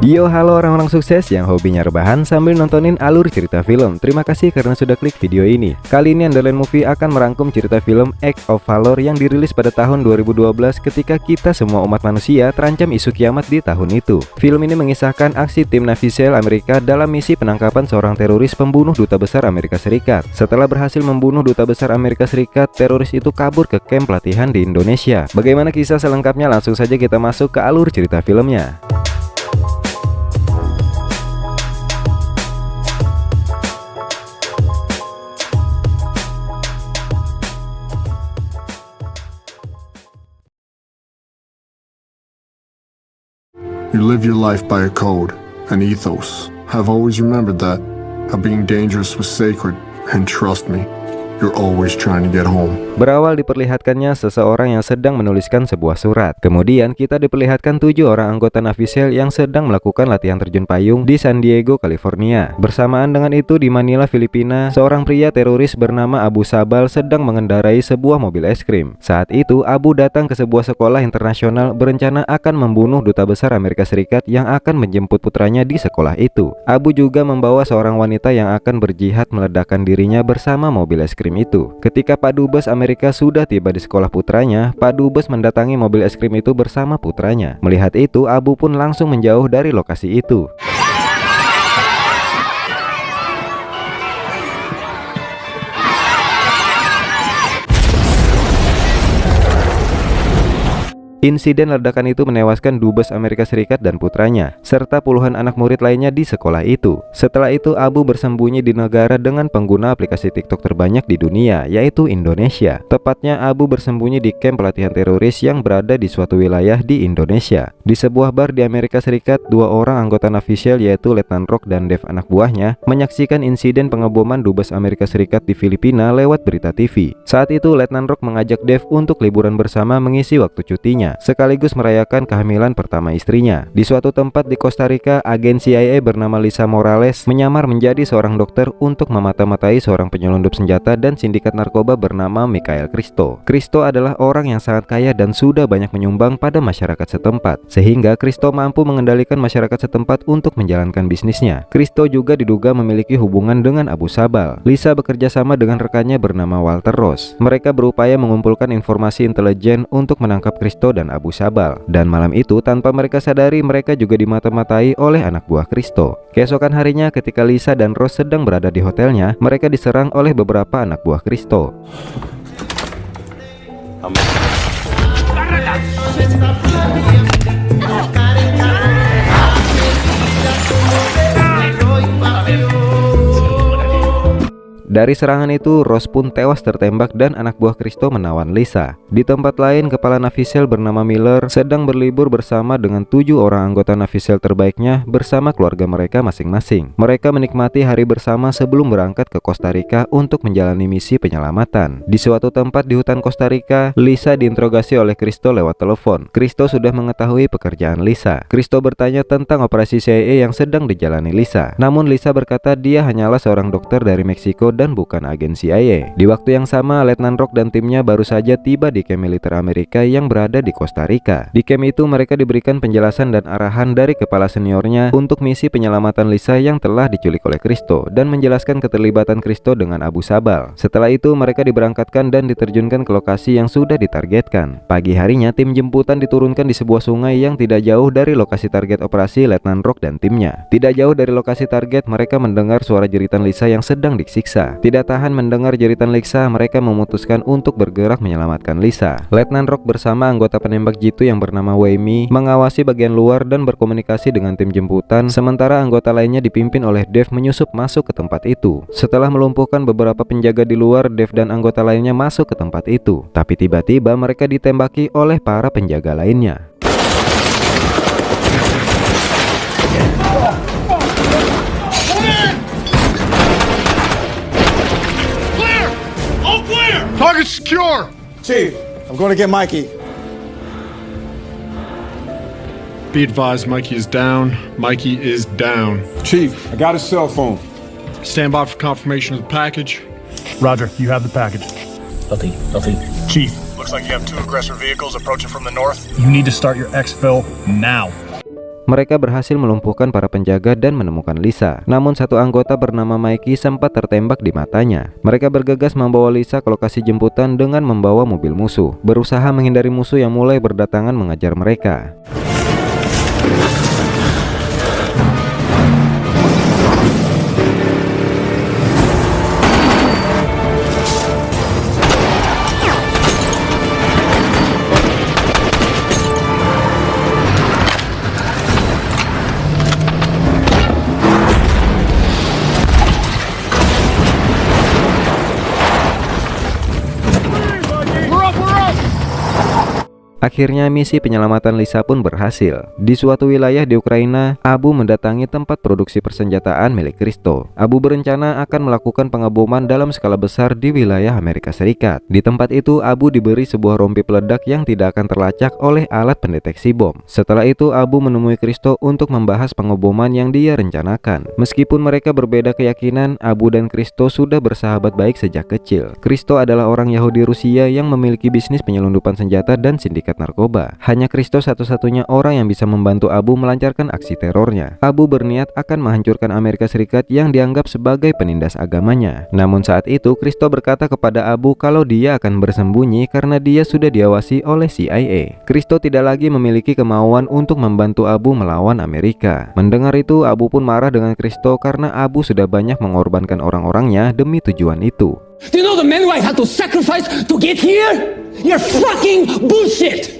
Yo, halo orang-orang sukses yang hobinya rebahan sambil nontonin alur cerita film. Terima kasih karena sudah klik video ini. Kali ini Underline Movie akan merangkum cerita film Act of Valor yang dirilis pada tahun 2012 ketika kita semua umat manusia terancam isu kiamat di tahun itu. Film ini mengisahkan aksi tim Navy SEAL Amerika dalam misi penangkapan seorang teroris pembunuh duta besar Amerika Serikat. Setelah berhasil membunuh duta besar Amerika Serikat, teroris itu kabur ke kamp pelatihan di Indonesia. Bagaimana kisah selengkapnya? Langsung saja kita masuk ke alur cerita filmnya. You live your life by a code, an ethos. I've always remembered that, how being dangerous was sacred, and trust me, you're always trying to get home. Berawal diperlihatkannya seseorang yang sedang menuliskan sebuah surat. Kemudian kita diperlihatkan 7 orang anggota Navy SEAL yang sedang melakukan latihan terjun payung di San Diego, California. Bersamaan dengan itu di Manila, Filipina, seorang pria teroris bernama Abu Sabal sedang mengendarai sebuah mobil es krim. Saat itu Abu datang ke sebuah sekolah internasional berencana akan membunuh duta besar Amerika Serikat yang akan menjemput putranya di sekolah itu. Abu juga membawa seorang wanita yang akan berjihad meledakkan dirinya bersama mobil es krim itu. Ketika Pak Dubes Amerika sudah tiba di sekolah putranya, Pak Dubes mendatangi mobil es krim itu bersama putranya. Melihat itu, Abu pun langsung menjauh dari lokasi itu. Insiden ledakan itu menewaskan Dubes Amerika Serikat dan putranya, serta puluhan anak murid lainnya di sekolah itu. Setelah itu Abu bersembunyi di negara dengan pengguna aplikasi TikTok terbanyak di dunia, yaitu Indonesia. Tepatnya Abu bersembunyi di kamp pelatihan teroris yang berada di suatu wilayah di Indonesia. Di sebuah bar di Amerika Serikat, 2 orang anggota Navy SEAL yaitu Letnan Rock dan Dave anak buahnya menyaksikan insiden pengeboman Dubes Amerika Serikat di Filipina lewat berita TV. Saat itu Letnan Rock mengajak Dave untuk liburan bersama mengisi waktu cutinya, sekaligus merayakan kehamilan pertama istrinya. Di suatu tempat di Costa Rica, agen CIA bernama Lisa Morales menyamar menjadi seorang dokter untuk memata-matai seorang penyelundup senjata dan sindikat narkoba bernama Michael Cristo. Cristo adalah orang yang sangat kaya dan sudah banyak menyumbang pada masyarakat setempat, sehingga Cristo mampu mengendalikan masyarakat setempat untuk menjalankan bisnisnya. Cristo juga diduga memiliki hubungan dengan Abu Sabal. Lisa bekerja sama dengan rekannya bernama Walter Ross. Mereka berupaya mengumpulkan informasi intelijen untuk menangkap Cristo dan Abu Sabal. Dan malam itu tanpa mereka sadari mereka juga dimata-matai oleh anak buah Cristo. Keesokan harinya ketika Lisa dan Ross sedang berada di hotelnya, mereka diserang oleh beberapa anak buah Cristo. Dari serangan itu, Ross pun tewas tertembak dan anak buah Cristo menawan Lisa. Di tempat lain, kepala Navy SEAL bernama Miller sedang berlibur bersama dengan 7 orang anggota Navy SEAL terbaiknya bersama keluarga mereka masing-masing. Mereka menikmati hari bersama sebelum berangkat ke Costa Rica untuk menjalani misi penyelamatan. Di suatu tempat di hutan Costa Rica, Lisa diinterogasi oleh Cristo lewat telepon. Cristo sudah mengetahui pekerjaan Lisa. Cristo bertanya tentang operasi CIA yang sedang dijalani Lisa. Namun Lisa berkata dia hanyalah seorang dokter dari Meksiko dan bukan agen CIA. Di waktu yang sama, Letnan Rock dan timnya baru saja tiba di kamp militer Amerika yang berada di Costa Rica. Di kamp itu mereka diberikan penjelasan dan arahan dari kepala seniornya untuk misi penyelamatan Lisa yang telah diculik oleh Cristo dan menjelaskan keterlibatan Cristo dengan Abu Sabal. Setelah itu mereka diberangkatkan dan diterjunkan ke lokasi yang sudah ditargetkan. Pagi harinya tim jemputan diturunkan di sebuah sungai yang tidak jauh dari lokasi target operasi Letnan Rock dan timnya. Tidak jauh dari lokasi target mereka mendengar suara jeritan Lisa yang sedang disiksa. Tidak tahan mendengar jeritan Lisa, mereka memutuskan untuk bergerak menyelamatkan Lisa. Letnan Rock bersama anggota penembak jitu yang bernama Wayme mengawasi bagian luar dan berkomunikasi dengan tim jemputan, sementara anggota lainnya dipimpin oleh Dave menyusup masuk ke tempat itu. Setelah melumpuhkan beberapa penjaga di luar, Dave dan anggota lainnya masuk ke tempat itu. Tapi tiba-tiba mereka ditembaki oleh para penjaga lainnya. Target secure! Chief, I'm going to get Mikey. Be advised, Mikey is down. Mikey is down. Chief, I got his cell phone. Stand by for confirmation of the package. Roger, you have the package. Nothing. Chief, Looks like you have 2 aggressor vehicles approaching from the north. you need to start your exfil now. mereka berhasil melumpuhkan para penjaga dan menemukan Lisa. Namun satu anggota bernama Mikey sempat tertembak di matanya. Mereka bergegas membawa Lisa ke lokasi jemputan dengan membawa mobil musuh, berusaha menghindari musuh yang mulai berdatangan mengejar mereka. Akhirnya misi penyelamatan Lisa pun berhasil. Di suatu wilayah di Ukraina, Abu mendatangi tempat produksi persenjataan milik Christo. Abu berencana akan melakukan pengeboman dalam skala besar di wilayah Amerika Serikat. Di tempat itu, Abu diberi sebuah rompi peledak yang tidak akan terlacak oleh alat pendeteksi bom. Setelah itu, Abu menemui Christo untuk membahas pengeboman yang dia rencanakan. Meskipun mereka berbeda keyakinan, Abu dan Christo sudah bersahabat baik sejak kecil. Christo adalah orang Yahudi Rusia yang memiliki bisnis penyelundupan senjata dan sindikat narkoba. Hanya Christo satu-satunya orang yang bisa membantu Abu melancarkan aksi terornya. Abu berniat akan menghancurkan Amerika Serikat yang dianggap sebagai penindas agamanya. Namun saat itu Christo berkata kepada Abu kalau dia akan bersembunyi karena dia sudah diawasi oleh CIA. Christo tidak lagi memiliki kemauan untuk membantu Abu melawan Amerika. Mendengar itu, Abu pun marah dengan Christo karena Abu sudah banyak mengorbankan orang-orangnya demi tujuan itu. Do you know the men I had to sacrifice to get here? You're fucking bullshit!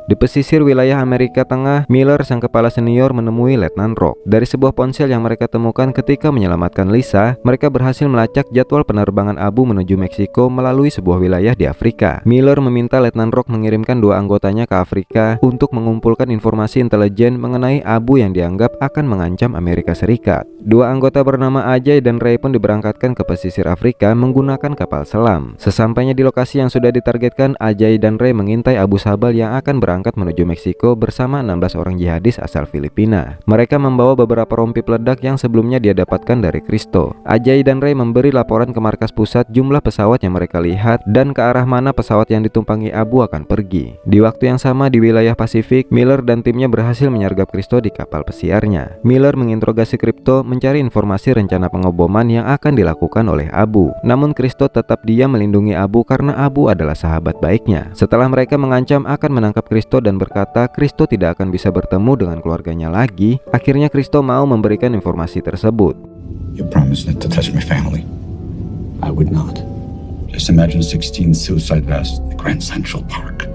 Di pesisir wilayah Amerika Tengah, Miller, sang kepala senior, menemui Letnan Rock. Dari sebuah ponsel yang mereka temukan ketika menyelamatkan Lisa, mereka berhasil melacak jadwal penerbangan Abu menuju Meksiko melalui sebuah wilayah di Afrika. Miller meminta Letnan Rock mengirimkan 2 anggotanya ke Afrika untuk mengumpulkan informasi intelijen mengenai Abu yang dianggap akan mengancam Amerika Serikat. 2 anggota bernama Ajay dan Ray pun diberangkatkan ke pesisir Afrika menggunakan kapal selam. Sesampainya di lokasi yang sudah ditargetkan, Ajay dan Ray mengintai Abu Sabal yang akan berangkat menuju Meksiko bersama 16 orang jihadis asal Filipina. Mereka membawa beberapa rompi peledak yang sebelumnya dia dapatkan dari Christo. Ajay dan Ray memberi laporan ke markas pusat jumlah pesawat yang mereka lihat dan ke arah mana pesawat yang ditumpangi Abu akan pergi. Di waktu yang sama di wilayah Pasifik, Miller dan timnya berhasil menyergap Christo di kapal pesiarnya. Miller menginterogasi Christo mencari informasi rencana pengeboman yang akan dilakukan oleh Abu. Namun Christo tetap diam melindungi Abu karena Abu adalah sahabat baiknya. Setelah mereka mengancam akan menangkap Christo dan berkata Christo tidak akan bisa bertemu dengan keluarganya lagi, akhirnya Christo mau memberikan informasi tersebut. You promised not to touch my family. I would not. Just imagine 16 suicide vests in the Grand Central Park.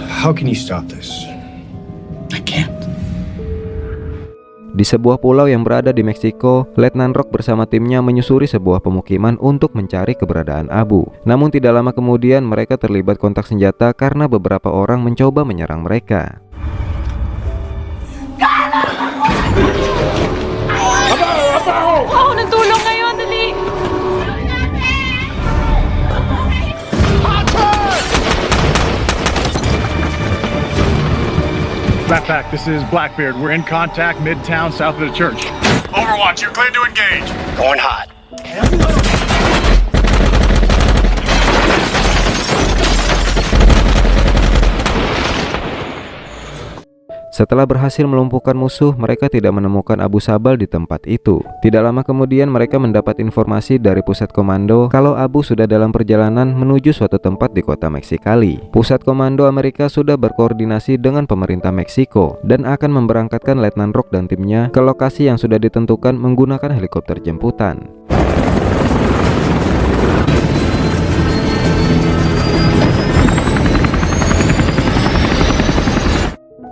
How can you stop this? I can't. Di sebuah pulau yang berada di Meksiko, Letnan Rock bersama timnya menyusuri sebuah pemukiman untuk mencari keberadaan Abu. Namun tidak lama kemudian mereka terlibat kontak senjata karena beberapa orang mencoba menyerang mereka. Ako ng tulong ngayon, dali! Backpack, this is Blackbeard. We're in contact midtown south of the church. Overwatch, you're clear to engage. Going hot. Setelah berhasil melumpuhkan musuh, mereka tidak menemukan Abu Sabal di tempat itu. Tidak lama kemudian mereka mendapat informasi dari pusat komando kalau Abu sudah dalam perjalanan menuju suatu tempat di kota Mexicali. Pusat komando Amerika sudah berkoordinasi dengan pemerintah Meksiko dan akan memberangkatkan Letnan Rock dan timnya ke lokasi yang sudah ditentukan menggunakan helikopter jemputan.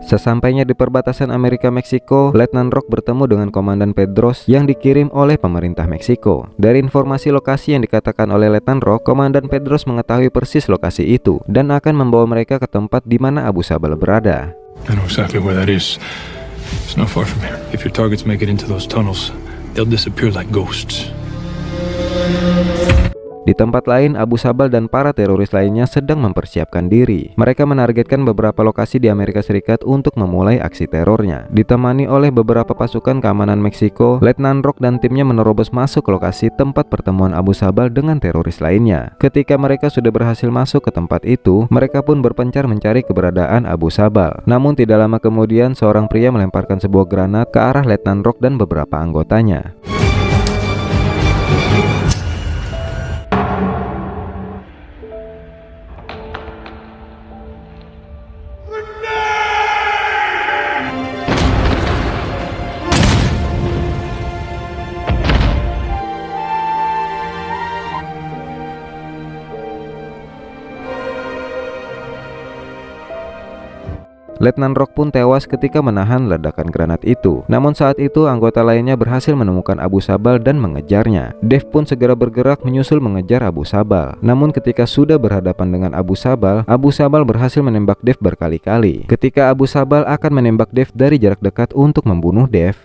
Sesampainya di perbatasan Amerika-Meksiko, Letnan Rock bertemu dengan Komandan Pedros yang dikirim oleh pemerintah Meksiko. Dari informasi lokasi yang dikatakan oleh Letnan Rock, Komandan Pedros mengetahui persis lokasi itu dan akan membawa mereka ke tempat di mana Abu Sabal berada. I know exactly where that is. It's not far from here. If your targets make it into those tunnels, they'll disappear like ghosts. Di tempat lain, Abu Sabal dan para teroris lainnya sedang mempersiapkan diri. Mereka menargetkan beberapa lokasi di Amerika Serikat untuk memulai aksi terornya. Ditemani oleh beberapa pasukan keamanan Meksiko, Letnan Rock dan timnya menerobos masuk ke lokasi tempat pertemuan Abu Sabal dengan teroris lainnya. Ketika mereka sudah berhasil masuk ke tempat itu, mereka pun berpencar mencari keberadaan Abu Sabal. Namun tidak lama kemudian, seorang pria melemparkan sebuah granat ke arah Letnan Rock dan beberapa anggotanya. Letnan Rock pun tewas ketika menahan ledakan granat itu. Namun saat itu anggota lainnya berhasil menemukan Abu Sabal dan mengejarnya. Dave pun segera bergerak menyusul mengejar Abu Sabal. Namun ketika sudah berhadapan dengan Abu Sabal berhasil menembak Dave berkali-kali. Ketika Abu Sabal akan menembak Dave dari jarak dekat untuk membunuh Dave,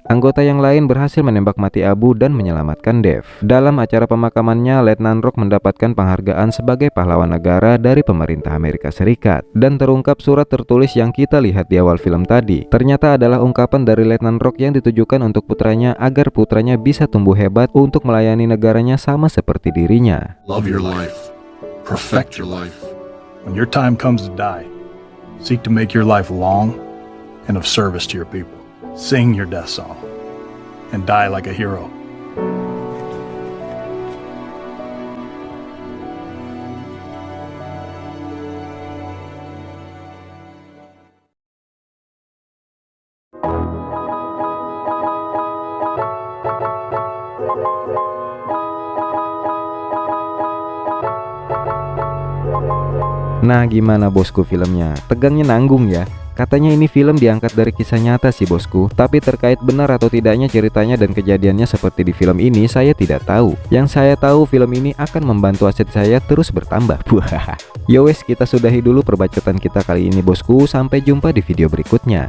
anggota yang lain berhasil menembak mati Abu dan menyelamatkan Dave. Dalam acara pemakamannya, Letnan Rock mendapatkan penghargaan sebagai pahlawan negara dari pemerintah Amerika Serikat. Dan terungkap surat tertulis yang kita lihat di awal film tadi. Ternyata adalah ungkapan dari Letnan Rock yang ditujukan untuk putranya agar putranya bisa tumbuh hebat untuk melayani negaranya sama seperti dirinya. Love your life. Perfect your life. When your time comes to die, seek to make your life long and of service to your people. Sing your death song and die like a hero. Nah, gimana bosku filmnya? Tegangnya nanggung ya? Katanya ini film diangkat dari kisah nyata sih bosku, tapi terkait benar atau tidaknya ceritanya dan kejadiannya seperti di film ini saya tidak tahu. Yang saya tahu film ini akan membantu aset saya terus bertambah. Yowes, kita sudahi dulu perbacotan kita kali ini bosku, sampai jumpa di video berikutnya.